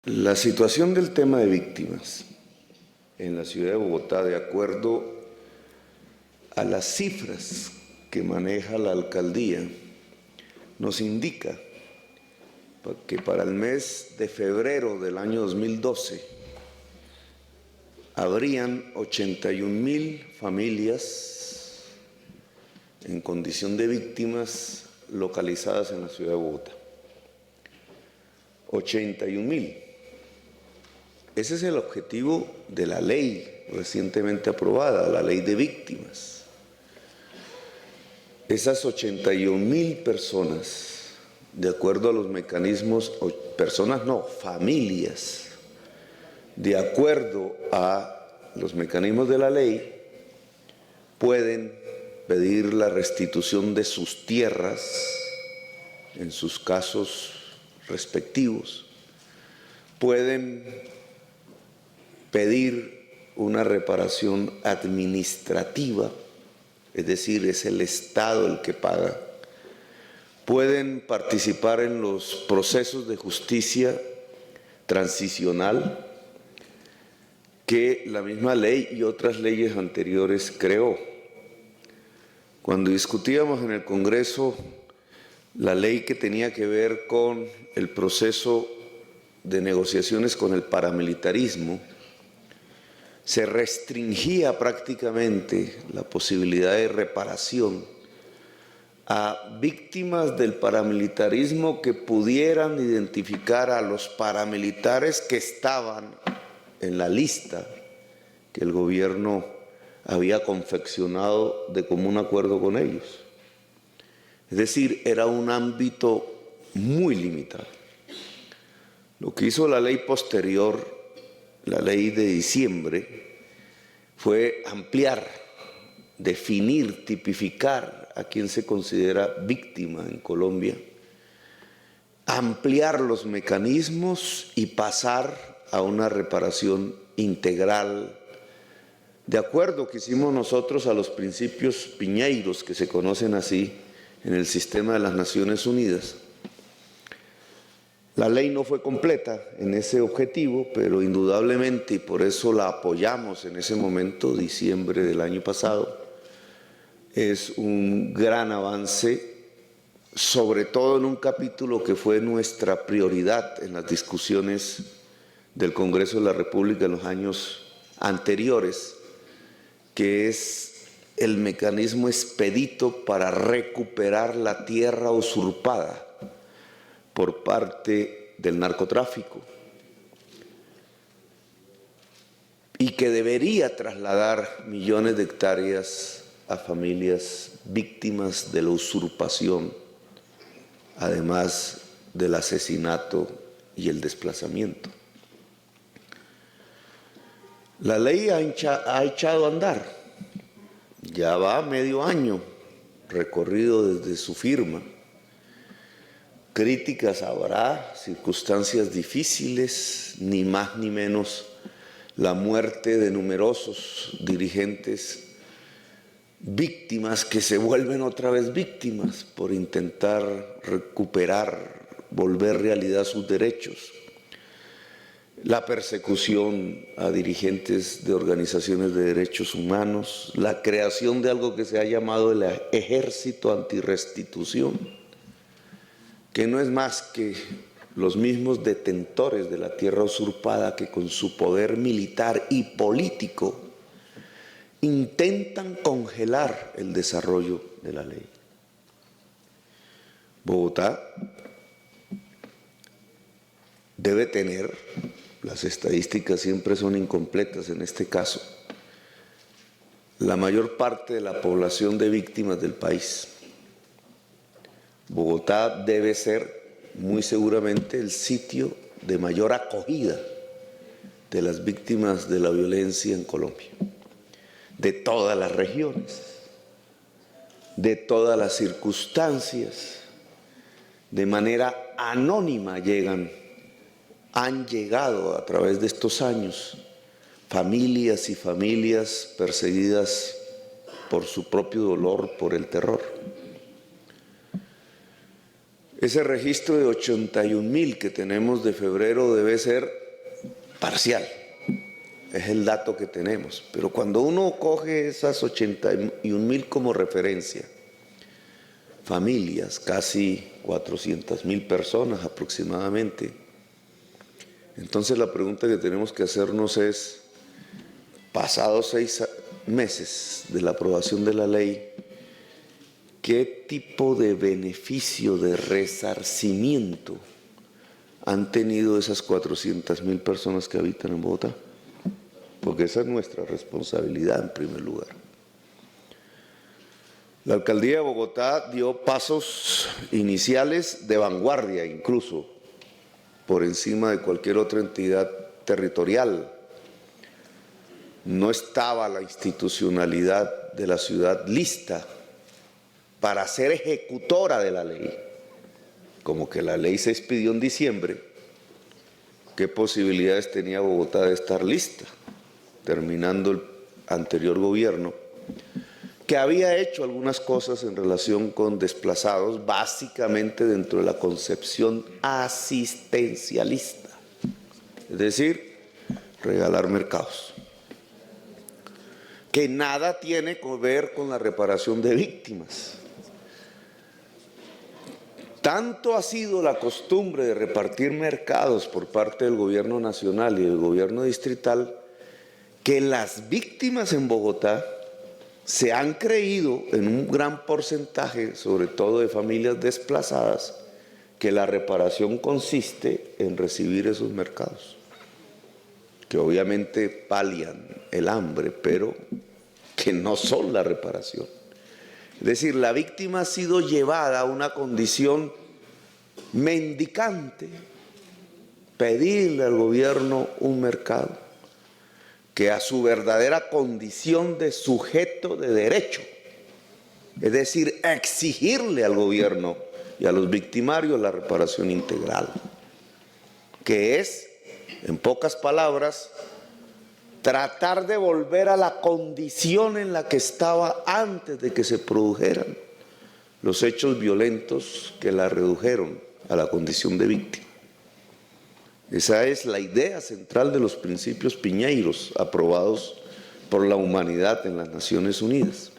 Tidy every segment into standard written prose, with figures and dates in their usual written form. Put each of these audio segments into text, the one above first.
La situación del tema de víctimas en la ciudad de Bogotá, de acuerdo a las cifras que maneja la alcaldía, nos indica que para el mes de febrero del año 2012 habrían 81.000 familias en condición de víctimas localizadas en la ciudad de Bogotá. 81.000. Ese es el objetivo de la ley recientemente aprobada, la ley de víctimas. Esas 81.000 personas, de acuerdo a los mecanismos, familias, de acuerdo a los mecanismos de la ley, pueden pedir la restitución de sus tierras en sus casos respectivos, pueden pedir una reparación administrativa, es decir, es el Estado el que paga, pueden participar en los procesos de justicia transicional que la misma ley y otras leyes anteriores creó. Cuando discutíamos en el Congreso la ley que tenía que ver con el proceso de negociaciones con el paramilitarismo, se restringía prácticamente la posibilidad de reparación a víctimas del paramilitarismo que pudieran identificar a los paramilitares que estaban en la lista que el gobierno había confeccionado de común acuerdo con ellos. Es decir, era un ámbito muy limitado. Lo que hizo la ley posterior, la ley de diciembre, fue ampliar, definir, tipificar a quien se considera víctima en Colombia, ampliar los mecanismos y pasar a una reparación integral, de acuerdo que hicimos nosotros a los principios piñeiros, que se conocen así en el sistema de las Naciones Unidas. La ley no fue completa en ese objetivo, pero indudablemente, y por eso la apoyamos en ese momento, diciembre del año pasado, es un gran avance, sobre todo en un capítulo que fue nuestra prioridad en las discusiones del Congreso de la República en los años anteriores, que es el mecanismo expedito para recuperar la tierra usurpada por parte del narcotráfico y que debería trasladar millones de hectáreas a familias víctimas de la usurpación, además del asesinato y el desplazamiento. La ley ha echado a andar, ya va medio año recorrido desde su firma. Críticas habrá, circunstancias difíciles, ni más ni menos la muerte de numerosos dirigentes, víctimas que se vuelven otra vez víctimas por intentar recuperar, volver realidad sus derechos. La persecución a dirigentes de organizaciones de derechos humanos, la creación de algo que se ha llamado el ejército antirrestitución, que no es más que los mismos detentores de la tierra usurpada que con su poder militar y político intentan congelar el desarrollo de la ley. Bogotá debe tener, las estadísticas siempre son incompletas en este caso, la mayor parte de la población de víctimas del país. Bogotá debe ser muy seguramente el sitio de mayor acogida de las víctimas de la violencia en Colombia, de todas las regiones, de todas las circunstancias, de manera anónima han llegado a través de estos años familias y familias perseguidas por su propio dolor, por el terror. Ese registro de 81,000 que tenemos de febrero debe ser parcial. Es el dato que tenemos. Pero cuando uno coge esas 81,000 como referencia, familias, casi 400,000 personas aproximadamente, entonces la pregunta que tenemos que hacernos es, pasados 6 meses de la aprobación de la ley, ¿qué tipo de beneficio, de resarcimiento han tenido esas 400,000 personas que habitan en Bogotá? Porque esa es nuestra responsabilidad en primer lugar. La alcaldía de Bogotá dio pasos iniciales de vanguardia, incluso por encima de cualquier otra entidad territorial. No estaba la institucionalidad de la ciudad lista para ser ejecutora de la ley. Como que la ley se expidió en diciembre, ¿qué posibilidades tenía Bogotá de estar lista? Terminando el anterior gobierno, que había hecho algunas cosas en relación con desplazados, básicamente dentro de la concepción asistencialista, es decir, regalar mercados, que nada tiene que ver con la reparación de víctimas. Tanto ha sido la costumbre de repartir mercados por parte del gobierno nacional y del gobierno distrital, que las víctimas en Bogotá se han creído en un gran porcentaje, sobre todo de familias desplazadas, que la reparación consiste en recibir esos mercados, que obviamente palian el hambre, pero que no son la reparación. Es decir, la víctima ha sido llevada a una condición mendicante, pedirle al gobierno un mercado, que a su verdadera condición de sujeto de derecho, es decir, exigirle al gobierno y a los victimarios la reparación integral, que es, en pocas palabras, tratar de volver a la condición en la que estaba antes de que se produjeran los hechos violentos que la redujeron a la condición de víctima. Esa es la idea central de los principios piñeiros aprobados por la humanidad en las Naciones Unidas.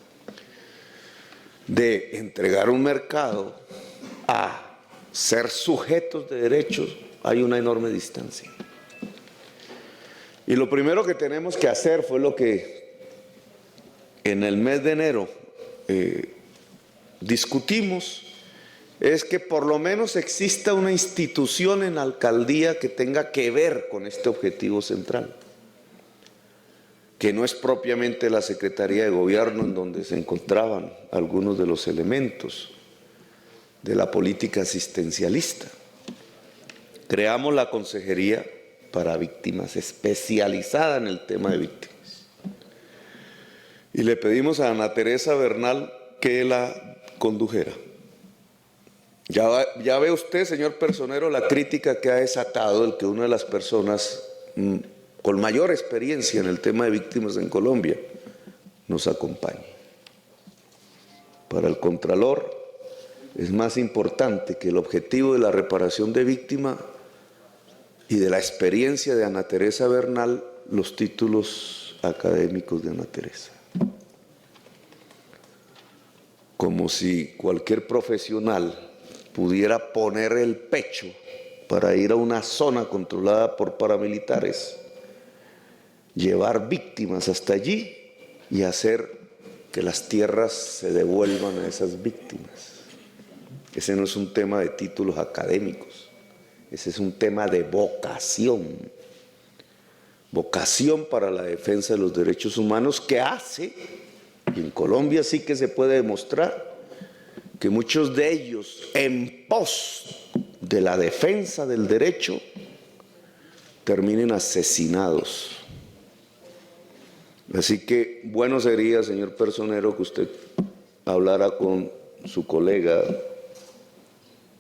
De entregar un mercado a ser sujetos de derechos hay una enorme distancia. Y lo primero que tenemos que hacer fue lo que en el mes de enero discutimos, es que por lo menos exista una institución en la alcaldía que tenga que ver con este objetivo central, que no es propiamente la Secretaría de Gobierno, en donde se encontraban algunos de los elementos de la política asistencialista. Creamos la Consejería para Víctimas, especializada en el tema de víctimas. Y le pedimos a Ana Teresa Bernal que la condujera. Ya ve usted, señor personero, la crítica que ha desatado el que una de las personas con mayor experiencia en el tema de víctimas en Colombia nos acompañe. Para el Contralor es más importante que el objetivo de la reparación de víctima y de la experiencia de Ana Teresa Bernal, los títulos académicos de Ana Teresa. Como si cualquier profesional pudiera poner el pecho para ir a una zona controlada por paramilitares, llevar víctimas hasta allí y hacer que las tierras se devuelvan a esas víctimas. Ese no es un tema de títulos académicos, ese es un tema de vocación. Vocación para la defensa de los derechos humanos, que hace, y en Colombia sí que se puede demostrar, que muchos de ellos, en pos de la defensa del derecho, terminen asesinados. Así que bueno sería, señor personero, que usted hablara con su colega,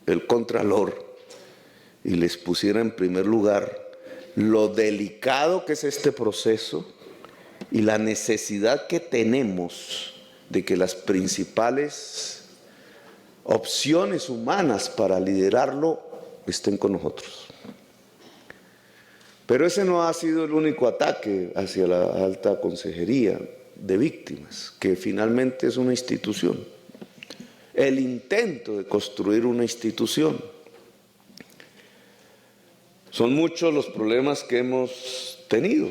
el Contralor, y les pusiera en primer lugar lo delicado que es este proceso y la necesidad que tenemos de que las principales opciones humanas para liderarlo estén con nosotros. Pero ese no ha sido el único ataque hacia la Alta Consejería de Víctimas, que finalmente es una institución. El intento de construir una institución. Son muchos los problemas que hemos tenido.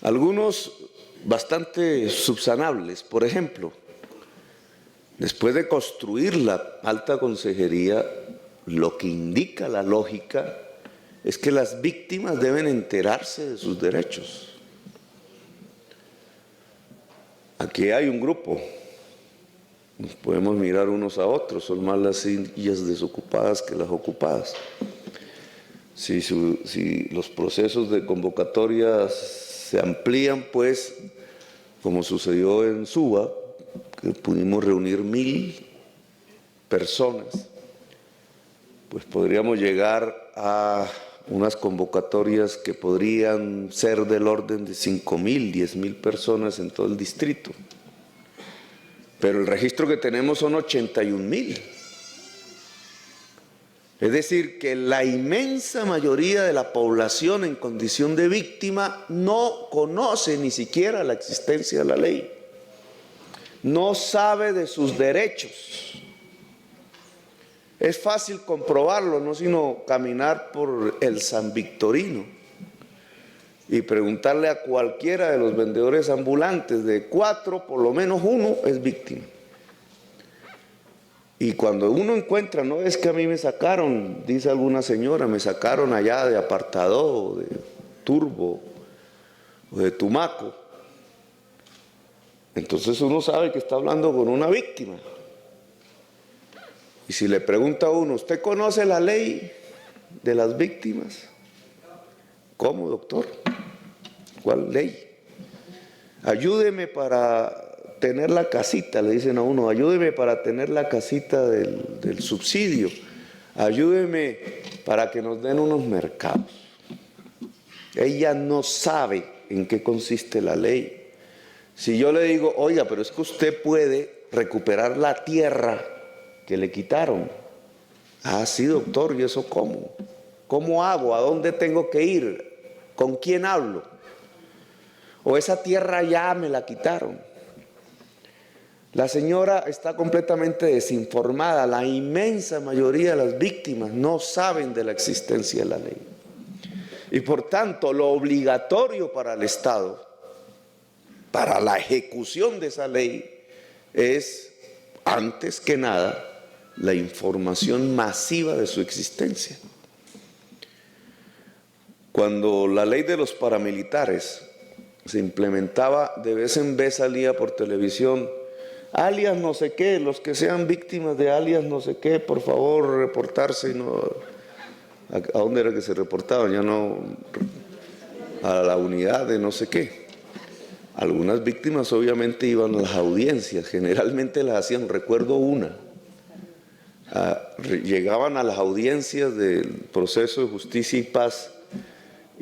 Algunos bastante subsanables. Por ejemplo, después de construir la Alta Consejería, lo que indica la lógica es que las víctimas deben enterarse de sus derechos. Aquí hay un grupo, nos podemos mirar unos a otros, son más las sillas desocupadas que las ocupadas. Si los procesos de convocatoria se amplían, pues, como sucedió en Suba, que pudimos reunir 1000 personas, pues podríamos llegar a unas convocatorias que podrían ser del orden de 5.000, 10.000 personas en todo el distrito. Pero el registro que tenemos son 81.000. Es decir, que la inmensa mayoría de la población en condición de víctima no conoce ni siquiera la existencia de la ley. No sabe de sus derechos. Es fácil comprobarlo, no sino caminar por el San Victorino y preguntarle a cualquiera de los vendedores ambulantes, de 4, por lo menos 1 es víctima. Y cuando uno encuentra, no es que a mí me sacaron, dice alguna señora, me sacaron allá de Apartadó, de Turbo o de Tumaco. Entonces uno sabe que está hablando con una víctima. Y si le pregunta a uno, ¿usted conoce la ley de las víctimas? ¿Cómo, doctor? ¿Cuál ley? Ayúdeme para tener la casita, le dicen a uno, ayúdeme para tener la casita del subsidio, ayúdeme para que nos den unos mercados. Ella no sabe en qué consiste la ley. Si yo le digo, oiga, pero es que usted puede recuperar la tierra que le quitaron. Ah, sí, doctor, ¿y eso cómo? ¿Cómo hago? ¿A dónde tengo que ir? ¿Con quién hablo? O esa tierra ya me la quitaron. La señora está completamente desinformada. La inmensa mayoría de las víctimas no saben de la existencia de la ley. Y por tanto, lo obligatorio para el Estado, para la ejecución de esa ley, es, antes que nada, la información masiva de su existencia. Cuando la ley de los paramilitares se implementaba, de vez en vez salía por televisión, alias no sé qué, los que sean víctimas de alias no sé qué, por favor reportarse. No, ¿a dónde era que se reportaban? Ya no, a la unidad de no sé qué. Algunas víctimas obviamente iban a las audiencias, generalmente las hacían, recuerdo una, llegaban a las audiencias del proceso de justicia y paz,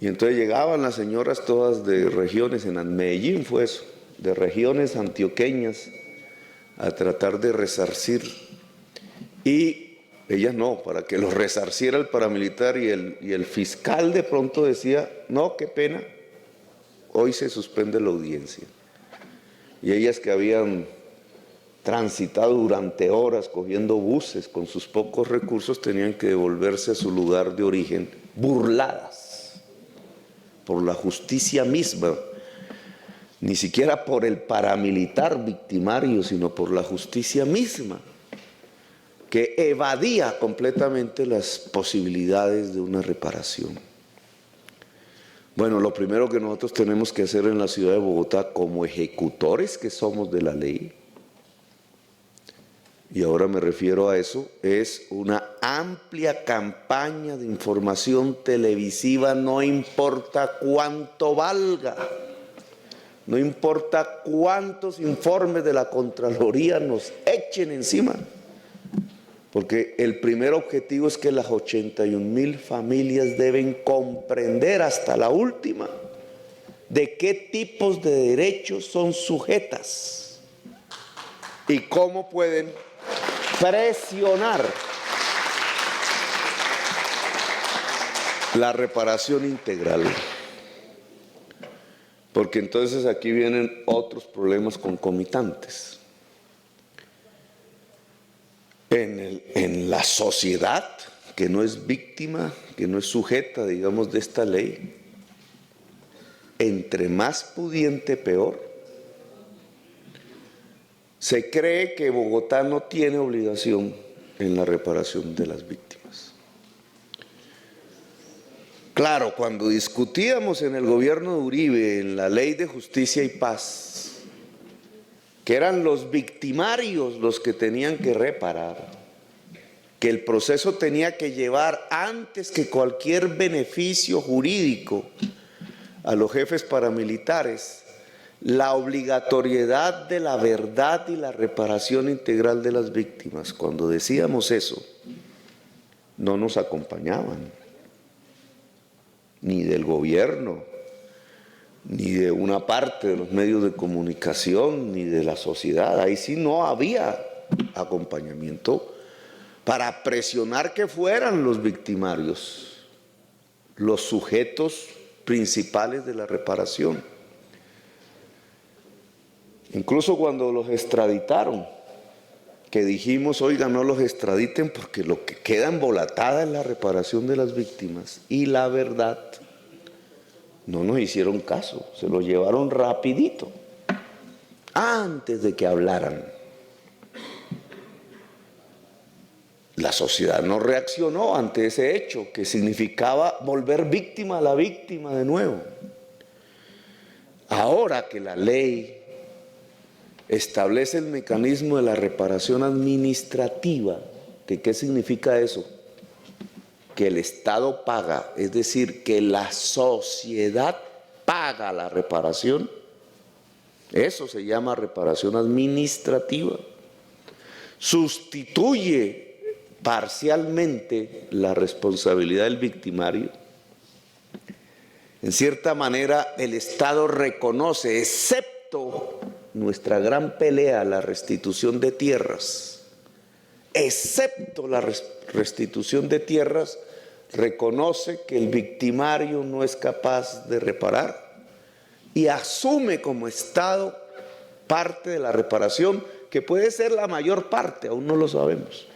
y entonces llegaban las señoras todas de regiones, en Medellín fue eso, de regiones antioqueñas, a tratar de resarcir, y ellas no, para que los resarciera el paramilitar, y el fiscal de pronto decía, no, qué pena, hoy se suspende la audiencia. Y ellas que habían transitado durante horas cogiendo buses con sus pocos recursos tenían que devolverse a su lugar de origen, burladas por la justicia misma, ni siquiera por el paramilitar victimario, sino por la justicia misma, que evadía completamente las posibilidades de una reparación. Bueno, lo primero que nosotros tenemos que hacer en la ciudad de Bogotá, como ejecutores que somos de la ley, y ahora me refiero a eso, es una amplia campaña de información televisiva, no importa cuánto valga, no importa cuántos informes de la Contraloría nos echen encima, porque el primer objetivo es que las 81.000 familias deben comprender hasta la última de qué tipos de derechos son sujetas y cómo pueden presionar la reparación integral. Porque entonces aquí vienen otros problemas concomitantes. En la sociedad, que no es víctima, que no es sujeta, digamos, de esta ley, entre más pudiente, peor. Se cree que Bogotá no tiene obligación en la reparación de las víctimas. Claro, cuando discutíamos en el gobierno de Uribe, en la Ley de Justicia y Paz, que eran los victimarios los que tenían que reparar, que el proceso tenía que llevar antes que cualquier beneficio jurídico a los jefes paramilitares, la obligatoriedad de la verdad y la reparación integral de las víctimas. Cuando decíamos eso, no nos acompañaban, ni del gobierno, ni de una parte de los medios de comunicación, ni de la sociedad. Ahí sí no había acompañamiento para presionar que fueran los victimarios, los sujetos principales de la reparación. Incluso cuando los extraditaron, que dijimos, oiga, no los extraditen porque lo que queda embolatada es la reparación de las víctimas y la verdad, no nos hicieron caso, se lo llevaron rapidito, antes de que hablaran. La sociedad no reaccionó ante ese hecho, que significaba volver víctima a la víctima de nuevo. Ahora que la ley establece el mecanismo de la reparación administrativa, ¿qué significa eso? Que el Estado paga, es decir, que la sociedad paga la reparación. Eso se llama reparación administrativa. Sustituye parcialmente la responsabilidad del victimario. En cierta manera, el Estado reconoce, excepto nuestra gran pelea, la restitución de tierras, excepto la restitución de tierras, reconoce que el victimario no es capaz de reparar y asume como Estado parte de la reparación, que puede ser la mayor parte, aún no lo sabemos.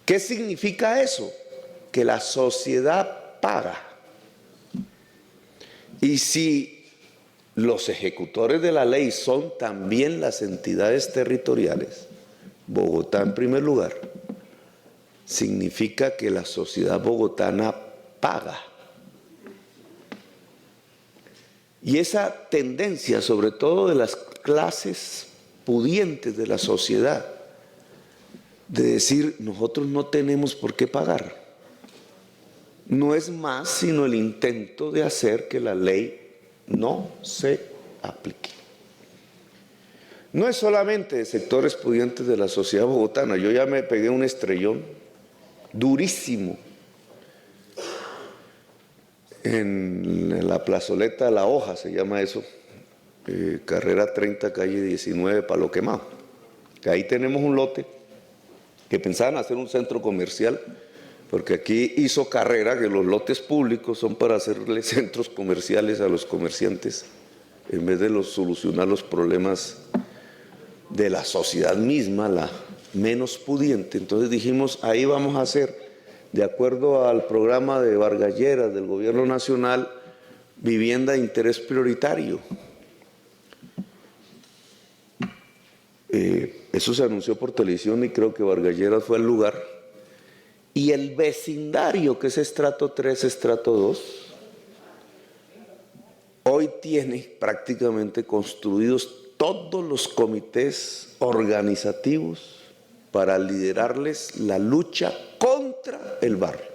¿Qué significa eso? Que la sociedad paga. Y si los ejecutores de la ley son también las entidades territoriales, Bogotá en primer lugar, significa que la sociedad bogotana paga. Y esa tendencia, sobre todo de las clases pudientes de la sociedad, de decir, nosotros no tenemos por qué pagar, no es más sino el intento de hacer que la ley no se aplique. No es solamente de sectores pudientes de la sociedad bogotana. Yo ya me pegué un estrellón durísimo en la plazoleta La Hoja, se llama eso, carrera 30, calle 19, Palo Quemado. Que ahí tenemos un lote que pensaban hacer un centro comercial, porque aquí hizo Carrera que los lotes públicos son para hacerle centros comerciales a los comerciantes, en vez de solucionar los problemas de la sociedad misma, la menos pudiente. Entonces dijimos, ahí vamos a hacer, de acuerdo al programa de Vargas Lleras del Gobierno Nacional, vivienda de interés prioritario. Eso se anunció por televisión y creo que Vargas Lleras fue al lugar. Y el vecindario, que es estrato 3, estrato 2, hoy tiene prácticamente construidos todos los comités organizativos para liderarles la lucha contra el barrio.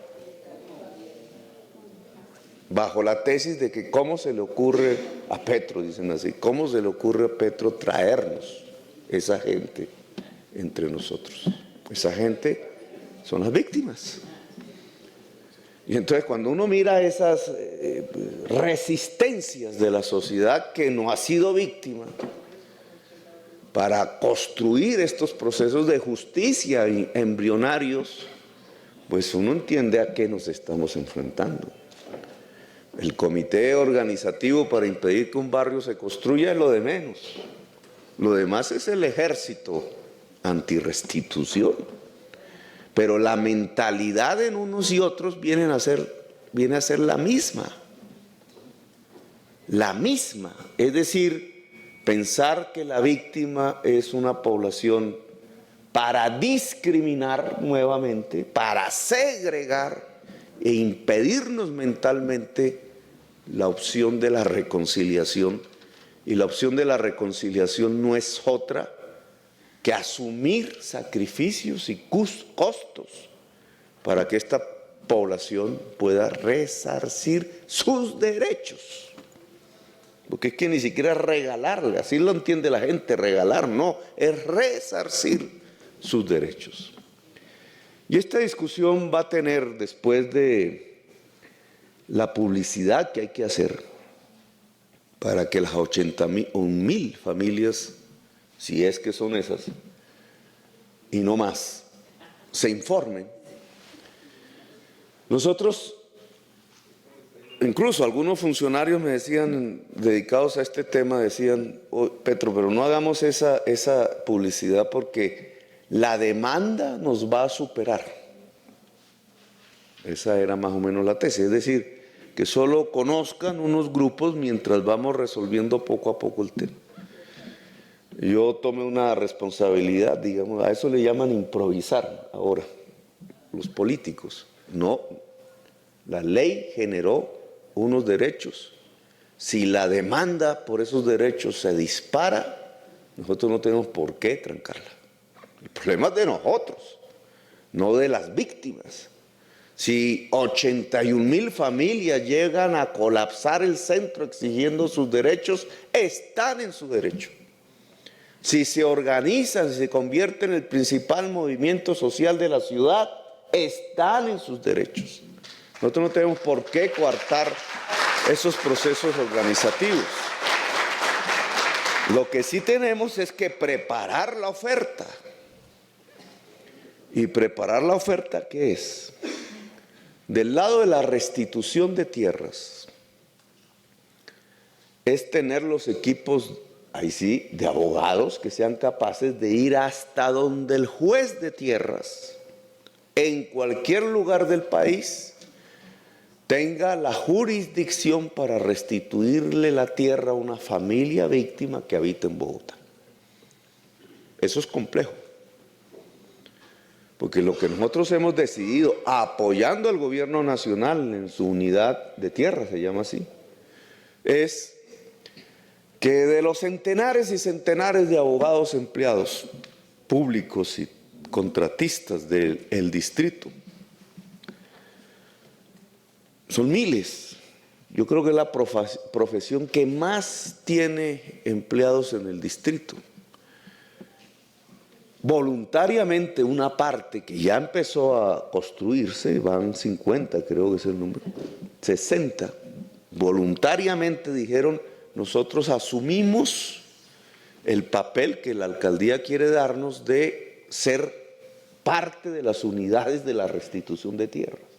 Bajo la tesis de que cómo se le ocurre a Petro, dicen así, cómo se le ocurre a Petro traernos esa gente entre nosotros. Esa gente son las víctimas. Y entonces cuando uno mira esas resistencias de la sociedad que no ha sido víctima, para construir estos procesos de justicia embrionarios, pues uno entiende a qué nos estamos enfrentando. El comité organizativo para impedir que un barrio se construya es lo de menos. Lo demás es el ejército antirrestitución. Pero la mentalidad en unos y otros viene a ser la misma. La misma. Es decir, pensar que la víctima es una población para discriminar nuevamente, para segregar e impedirnos mentalmente la opción de la reconciliación. Y la opción de la reconciliación no es otra que asumir sacrificios y costos para que esta población pueda resarcir sus derechos. Porque es que ni siquiera regalarle, así lo entiende la gente, regalar no, es resarcir sus derechos. Y esta discusión va a tener, después de la publicidad que hay que hacer para que las 81.000 familias, si es que son esas, y no más, se informen. Nosotros, incluso algunos funcionarios me decían, dedicados a este tema, decían, oh, Petro, pero no hagamos esa publicidad porque la demanda nos va a superar. Esa era más o menos la tesis, es decir, que solo conozcan unos grupos mientras vamos resolviendo poco a poco el tema. Yo tomé una responsabilidad, digamos, a eso le llaman improvisar ahora, los políticos. No, la ley generó unos derechos. Si la demanda por esos derechos se dispara, nosotros no tenemos por qué trancarla. El problema es de nosotros, no de las víctimas. Si 81.000 familias llegan a colapsar el centro exigiendo sus derechos, están en su derecho. Si se organizan, si se convierten en el principal movimiento social de la ciudad, están en sus derechos. Nosotros no tenemos por qué coartar esos procesos organizativos. Lo que sí tenemos es que preparar la oferta. ¿Y preparar la oferta qué es? Del lado de la restitución de tierras, es tener los equipos, ahí sí, de abogados que sean capaces de ir hasta donde el juez de tierras, en cualquier lugar del país, tenga la jurisdicción para restituirle la tierra a una familia víctima que habita en Bogotá. Eso es complejo. Porque lo que nosotros hemos decidido, apoyando al gobierno nacional en su unidad de tierra, se llama así, es que de los centenares y centenares de abogados empleados públicos y contratistas del distrito, son miles. Yo creo que es la profesión que más tiene empleados en el distrito. Voluntariamente una parte que ya empezó a construirse, van 50 creo que es el número, 60, voluntariamente dijeron, nosotros asumimos el papel que la alcaldía quiere darnos de ser parte de las unidades de la restitución de tierras.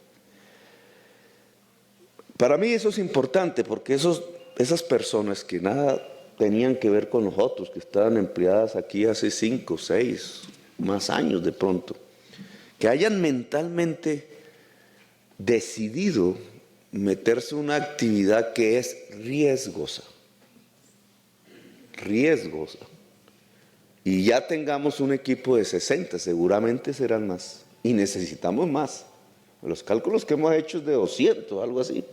Para mí eso es importante porque esas personas que nada tenían que ver con nosotros, que estaban empleadas aquí hace 5, 6, más años de pronto, que hayan mentalmente decidido meterse en una actividad que es riesgosa, y ya tengamos un equipo de 60, seguramente serán más, y necesitamos más. Los cálculos que hemos hecho es de 200, algo así.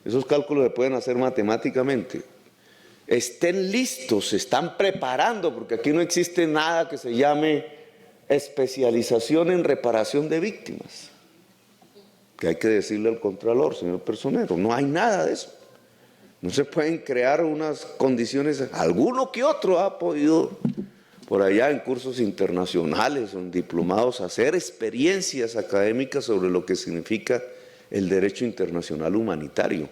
Esos cálculos se pueden hacer matemáticamente. Estén listos, se están preparando, porque aquí no existe nada que se llame especialización en reparación de víctimas. Que hay que decirle al Contralor, señor Personero, no hay nada de eso. No se pueden crear unas condiciones, alguno que otro ha podido por allá en cursos internacionales o en diplomados hacer experiencias académicas sobre lo que significa el derecho internacional humanitario.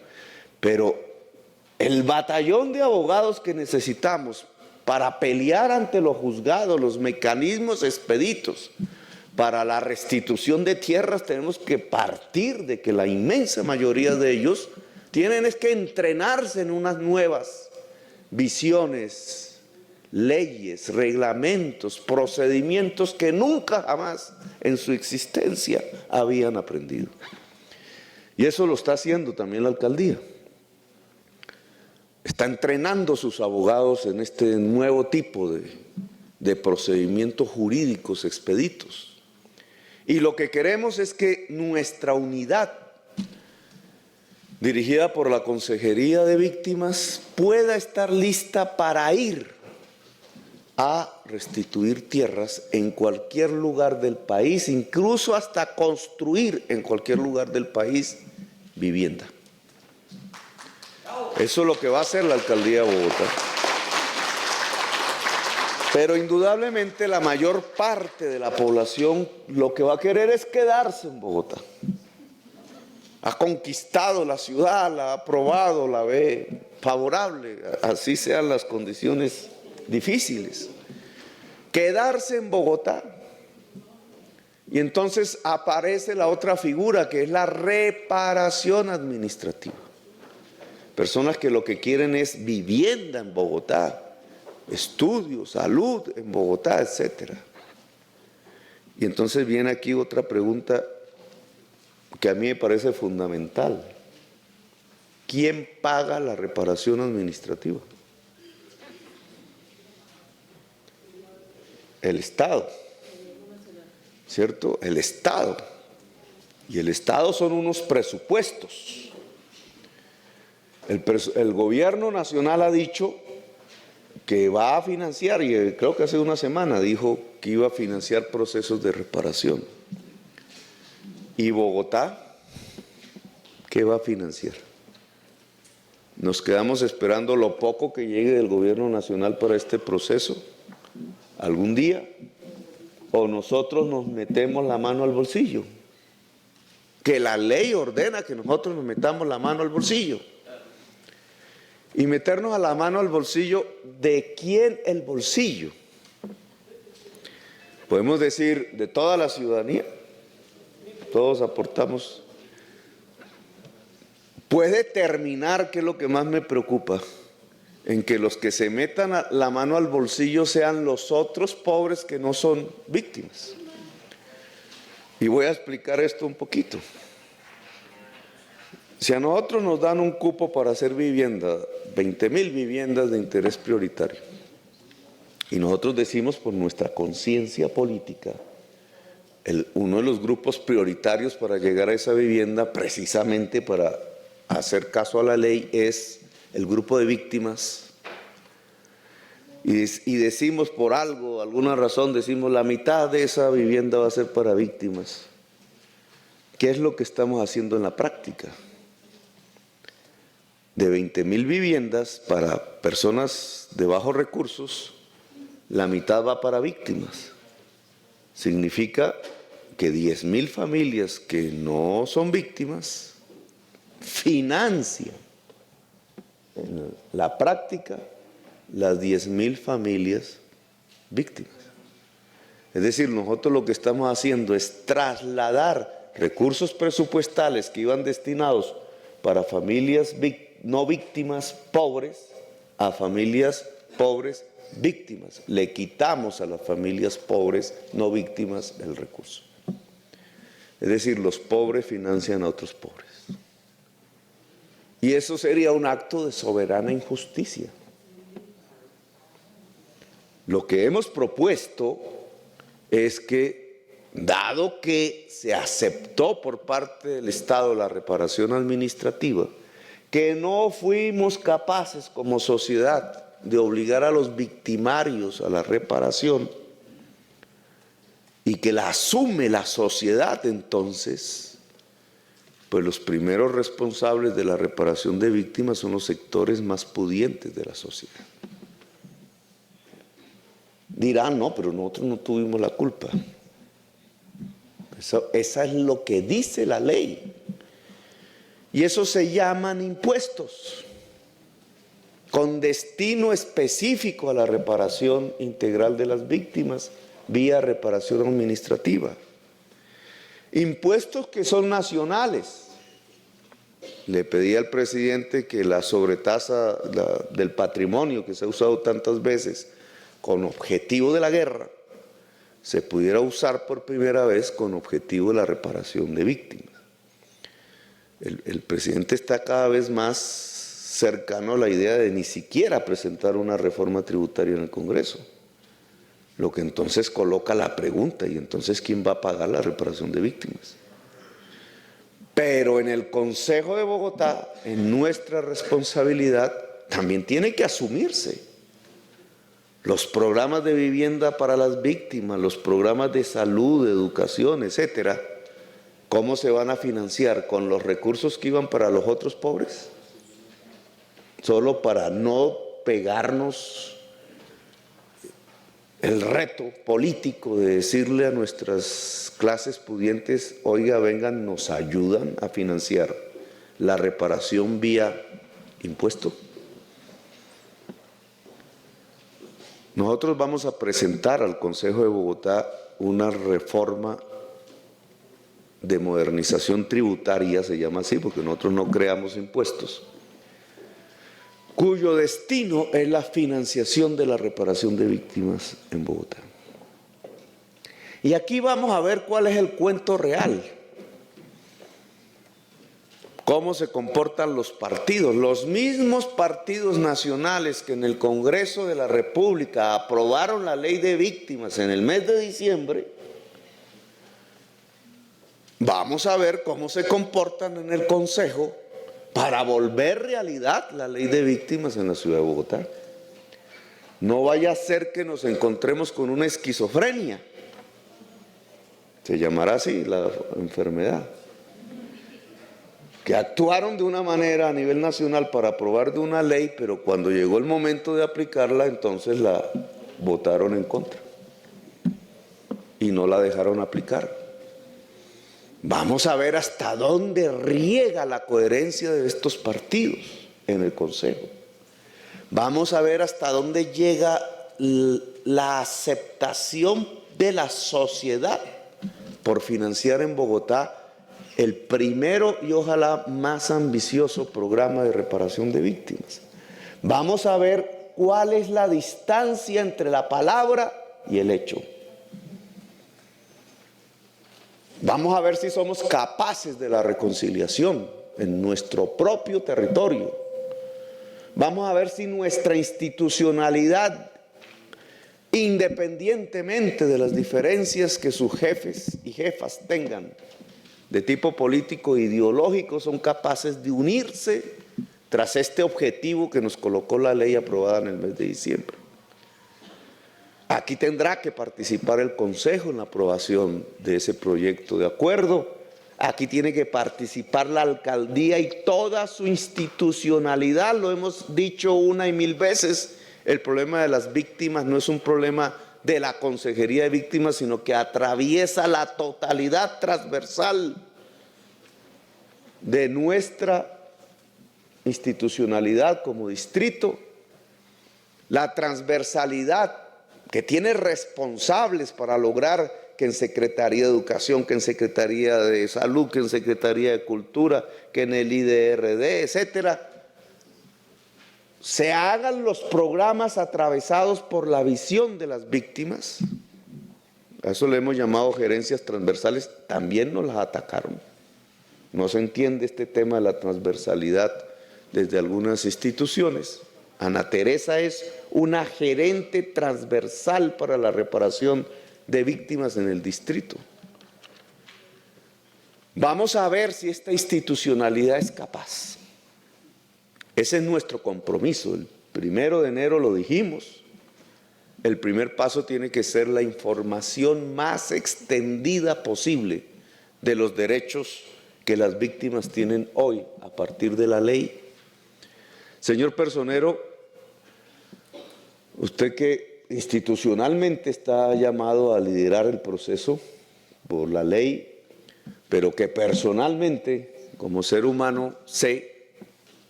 Pero el batallón de abogados que necesitamos para pelear ante los juzgados, los mecanismos expeditos para la restitución de tierras, tenemos que partir de que la inmensa mayoría de ellos tienen es que entrenarse en unas nuevas visiones, leyes, reglamentos, procedimientos que nunca jamás en su existencia habían aprendido. Y eso lo está haciendo también la alcaldía. Está entrenando a sus abogados en este nuevo tipo de procedimientos jurídicos expeditos. Y lo que queremos es que nuestra unidad, dirigida por la Consejería de Víctimas, pueda estar lista para ir a restituir tierras en cualquier lugar del país, incluso hasta construir en cualquier lugar del país vivienda. Eso es lo que va a hacer la alcaldía de Bogotá. Pero indudablemente la mayor parte de la población lo que va a querer es quedarse en Bogotá. Ha conquistado la ciudad, la ha aprobado, la ve favorable, así sean las condiciones difíciles. Quedarse en Bogotá. Y entonces aparece la otra figura, que es la reparación administrativa. Personas que lo que quieren es vivienda en Bogotá, estudio, salud en Bogotá, etc. Y entonces viene aquí otra pregunta que a mí me parece fundamental. ¿Quién paga la reparación administrativa? El Estado, ¿cierto? El Estado. Y el Estado son unos presupuestos. El gobierno nacional ha dicho que va a financiar, y creo que hace una semana dijo que iba a financiar procesos de reparación. ¿Y Bogotá qué va a financiar? ¿Nos quedamos esperando lo poco que llegue del gobierno nacional para este proceso algún día? ¿O nosotros nos metemos la mano al bolsillo? Que la ley ordena que nosotros nos metamos la mano al bolsillo. Y meternos a la mano al bolsillo, ¿de quién el bolsillo? Podemos decir, de toda la ciudadanía. Todos aportamos. Puede terminar, que es lo que más me preocupa, en que los que se metan la mano al bolsillo sean los otros pobres que no son víctimas. Y voy a explicar esto un poquito. Si a nosotros nos dan un cupo para hacer vivienda, 20.000 viviendas de interés prioritario, y nosotros decimos por nuestra conciencia política, uno de los grupos prioritarios para llegar a esa vivienda, precisamente para hacer caso a la ley, es el grupo de víctimas. Y decimos por algo, alguna razón, decimos la mitad de esa vivienda va a ser para víctimas. ¿Qué es lo que estamos haciendo en la práctica? De 20.000 viviendas para personas de bajos recursos, la mitad va para víctimas. Significa que 10.000 familias que no son víctimas financian en la práctica las 10.000 familias víctimas. Es decir, nosotros lo que estamos haciendo es trasladar recursos presupuestales que iban destinados para familias no víctimas pobres a familias pobres víctimas. Le quitamos a las familias pobres no víctimas el recurso. Es decir, los pobres financian a otros pobres. Y eso sería un acto de soberana injusticia. Lo que hemos propuesto es que, dado que se aceptó por parte del Estado la reparación administrativa, que no fuimos capaces como sociedad de obligar a los victimarios a la reparación, y que la asume la sociedad, entonces, pues los primeros responsables de la reparación de víctimas son los sectores más pudientes de la sociedad. Dirán, no, pero nosotros no tuvimos la culpa. Esa es lo que dice la ley. Y eso se llaman impuestos. con destino específico a la reparación integral de las víctimas vía reparación administrativa. Impuestos que son nacionales. Le pedí al presidente que la sobretasa del patrimonio que se ha usado tantas veces con objetivo de la guerra se pudiera usar por primera vez con objetivo de la reparación de víctimas. El presidente está cada vez más cercano a la idea de ni siquiera presentar una reforma tributaria en el Congreso, lo que entonces coloca la pregunta, ¿y entonces quién va a pagar la reparación de víctimas? Pero en el Consejo de Bogotá, en nuestra responsabilidad, también tiene que asumirse los programas de vivienda para las víctimas, los programas de salud, de educación, etcétera. ¿Cómo se van a financiar? ¿Con los recursos que iban para los otros pobres? Solo para no pegarnos el reto político de decirle a nuestras clases pudientes, oiga, vengan, nos ayudan a financiar la reparación vía impuesto. Nosotros vamos a presentar al Consejo de Bogotá una reforma de modernización tributaria, se llama así, porque nosotros no creamos impuestos, cuyo destino es la financiación de la reparación de víctimas en Bogotá. Y aquí vamos a ver cuál es el cuento real, cómo se comportan los partidos, los mismos partidos nacionales que en el Congreso de la República aprobaron la ley de víctimas en el mes de diciembre. Vamos a ver cómo se comportan en el Consejo para volver realidad la ley de víctimas en la ciudad de Bogotá. No vaya a ser que nos encontremos con una esquizofrenia, se llamará así la enfermedad, que actuaron de una manera a nivel nacional para aprobar de una ley, pero cuando llegó el momento de aplicarla, entonces la votaron en contra y no la dejaron aplicar. Vamos a ver hasta dónde riega la coherencia de estos partidos en el Consejo. Vamos a ver hasta dónde llega la aceptación de la sociedad por financiar en Bogotá el primero y ojalá más ambicioso programa de reparación de víctimas. Vamos a ver cuál es la distancia entre la palabra y el hecho. Vamos a ver si somos capaces de la reconciliación en nuestro propio territorio. Vamos a ver si nuestra institucionalidad, independientemente de las diferencias que sus jefes y jefas tengan de tipo político e ideológico, son capaces de unirse tras este objetivo que nos colocó la ley aprobada en el mes de diciembre. Aquí tendrá que participar el Consejo en la aprobación de ese proyecto de acuerdo. Aquí tiene que participar la alcaldía y toda su institucionalidad. Lo hemos dicho una y mil veces. El problema de las víctimas no es un problema de la Consejería de Víctimas, sino que atraviesa la totalidad transversal de nuestra institucionalidad como distrito, la transversalidad que tiene responsables para lograr que en Secretaría de Educación, que en Secretaría de Salud, que en Secretaría de Cultura, que en el IDRD, etcétera, se hagan los programas atravesados por la visión de las víctimas. A eso le hemos llamado gerencias transversales, también nos las atacaron. No se entiende este tema de la transversalidad desde algunas instituciones. Ana Teresa es una gerente transversal para la reparación de víctimas en el distrito. Vamos a ver si esta institucionalidad es capaz. Ese es nuestro compromiso. El 1 de enero lo dijimos. El primer paso tiene que ser la información más extendida posible de los derechos que las víctimas tienen hoy a partir de la ley. Señor personero, usted que institucionalmente está llamado a liderar el proceso por la ley, pero que personalmente, como ser humano, sé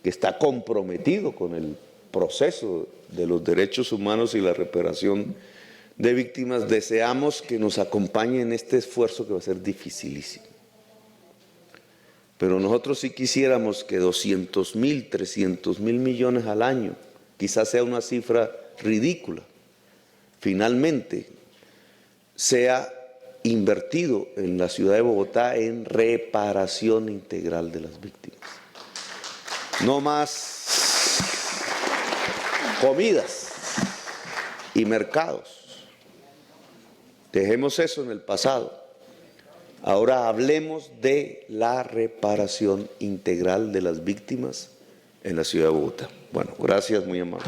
que está comprometido con el proceso de los derechos humanos y la reparación de víctimas, deseamos que nos acompañe en este esfuerzo que va a ser dificilísimo. Pero nosotros sí quisiéramos que 200.000, 300.000 millones al año, quizás sea una cifra ridícula, finalmente sea invertido en la ciudad de Bogotá en reparación integral de las víctimas. No más comidas y mercados. Dejemos eso en el pasado. Ahora hablemos de la reparación integral de las víctimas en la ciudad de Bogotá. Bueno, gracias, muy amable.